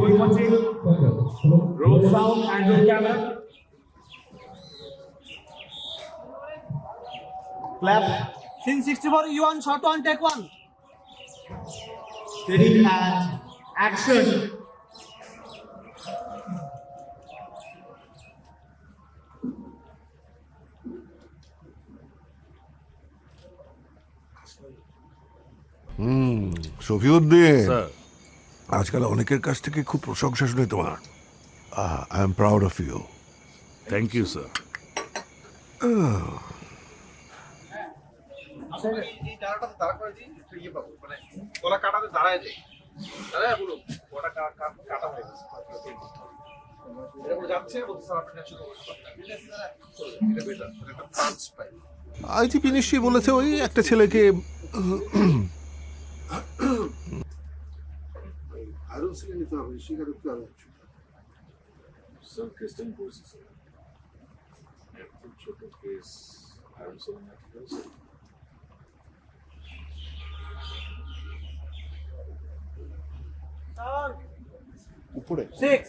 Good watching. Roll sound and roll camera. Clap. Scene 64, you on shot one, take one. Steady and action. Shafiuddin, sir আজকাল অনেকের কাছ থেকে খুব প্রশংসা শুনে তোমার। I am proud of you. Thank you sir. এই জায়গাটাতে দাঁড়া করে দিই একটু ইয়ে পাবো মানে গলা কাটাতে দাঁড়ায় যাই দাঁড়ায় বলুন গলা কাটা হয়ে গেছে এরকম যাচ্ছে বলতে স্যার আপনি শুরু করতে এটা বেটার একটা পাঁচ পাই আইজিপি নিশ্চয়ই বলেছে ওই একটা ছেলেকে। আরো ছেলে নিতে হবে স্বীকারোক্তি আরো স্যার কেসটা ইম্পোর্টেন্ট স্যার। একটু ছোট কেস আরো স্যার উপরে 6.